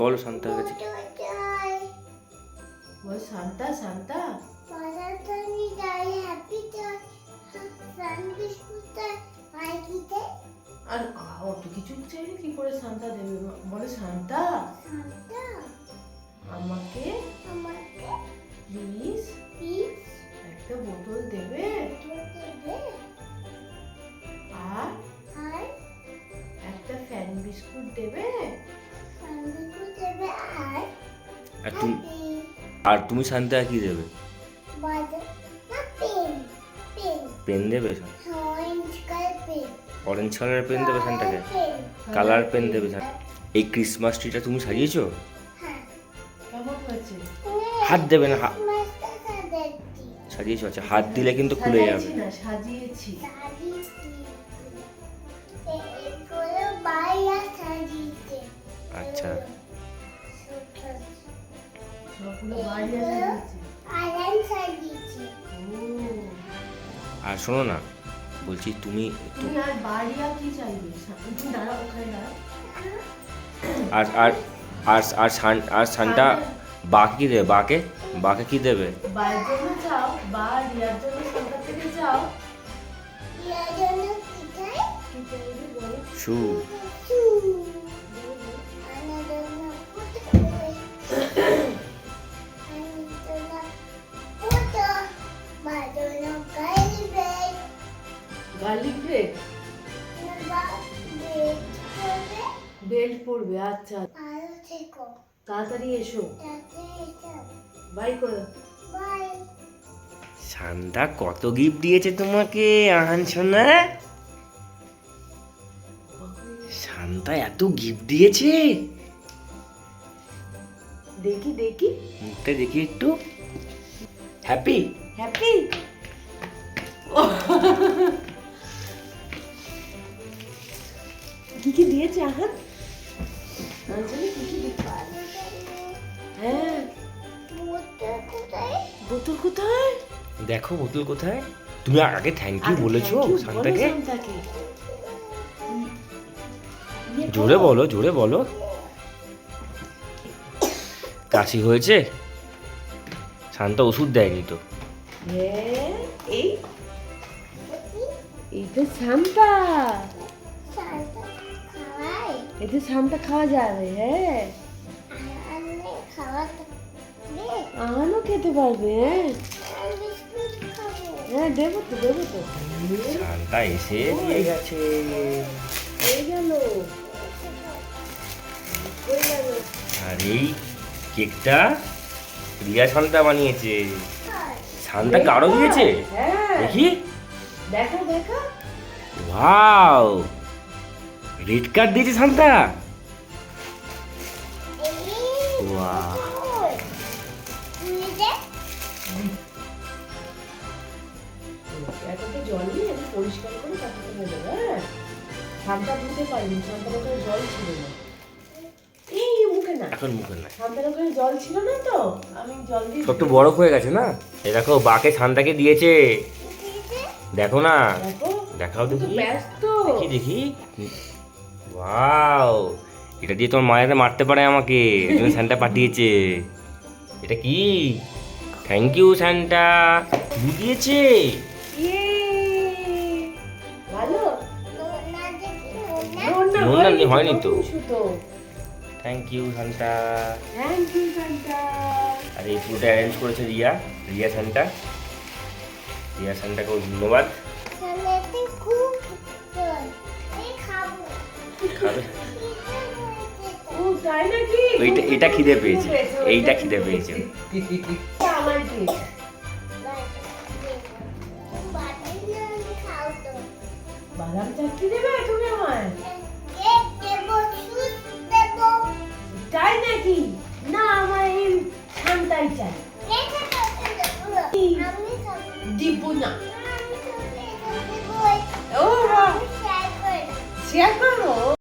বলো শান্তার কাছে কি? বল শান্তা শান্তা আর অত কিছু চাইলে কি করে শান্তা দেবে? বলে শান্তা আমাকে প্লিজ একটা বোতল দেবে আর একটা ফ্যান বিস্কুট দেবে। আর তুমি শান্তা কি দেবে? পেন দেবে? অরেঞ্জ কালারের পেন দেবে শান্তাকে? কালার পেন দেবে? এই ক্রিসমাস ট্রিটা তুমি সাজিয়েছো? কেমন হয়েছে? হাত দেবে না, সাজিয়েছো? আচ্ছা, হাত দিলে কিন্তু খুলে যাবে। না সাজিয়েছি। আচ্ছা, সবগুলো বাইরে সাজিয়েছি। আর শোনো না, বলছি তুমি তুমি আর বাড়িয়া কি চাইবে? তুমি দাঁড়াও, ওখানে দাঁড়াও। আর আর আর আর আর শান্তা বাকে কি দেবে? বাকে কি দেবে? বাড়ির জন্য চাও বা রিয়ার জন্য সন্তান থেকে চাও? কি চাইবে বলো? শু। গার্লিক ব্রেড বেল্ট পরবে। আচ্ছা তাড়াতাড়ি এসো, বাই করো। শান্তা কত গিফট দিয়েছে তোমাকে আহান সোনা? শান্তা এত গিফট দিয়েছে? দেখি দেখি মুখটা দেখি একটু। Happy happy. কি কি দিয়েছে আহান? হ্যাঁ, বোতল কোথায়? দেখো বোতল কোথায়? তুমি আগে থ্যাংক ইউ বলেছো শান্তাকে? জোরে বলো, জোরে বলো। কাশি হয়েছে? শান্তা ওষুধ দেয়নি তো? এইটা শান্তা, এটা শান্তা খাওয়া যাবে। হ্যাঁ, আহানও খেতে পারবে। হ্যাঁ দেবো তো, দেবো তো। শান্তা এসে দিয়ে গেছে। হয়ে গেল। আর এই কেকটা রিয়া শান্তা বানিয়েছে। শান্তা কারো দিয়েছে? দেখি, দেখো দেখো। ওয়াও, রেড কার্ড দিয়েছে শান্তা। ওয়াও, এতটা জল নিয়ে আমি পরিষ্কার করে তারপরে দেবো। হ্যাঁ, শান্তা ধুতে পারিনি, শান্তার ওখানে জল ছিল না। এই মুখে না, এখন মুখে না। শান্তার ওখানে জল ছিল না তো আমি জল দিয়ে। সব তো বরফ হয়ে গেছে না? এই দেখো বাকে শান্তাকে দিয়েছে, দেখো না, দেখো দেখাও দেখি, ব্যস্ত। দেখি দেখি। ওয়াও, এটা দিয়ে তোমার মায়ের মারতে পারে আমাকে, এজন্য শান্তা পাঠিয়েছে। এটা কি? থ্যাংক ইউ শান্তা, কি দিয়েছে? ভালো হয়নি তো। Thank you Shanta. Thank you Shanta. আর এই পুরোটা অ্যারেঞ্জ করেছে রিয়া শান্তা। রিয়া শান্তাকে ধন্যবাদ। খাবে? তাই নাকি? এটা খিদে পেয়েছে, এইটা খিদে পেয়েছে। আমার কি বাদাম চাটনি দেবে তুমি আমায়?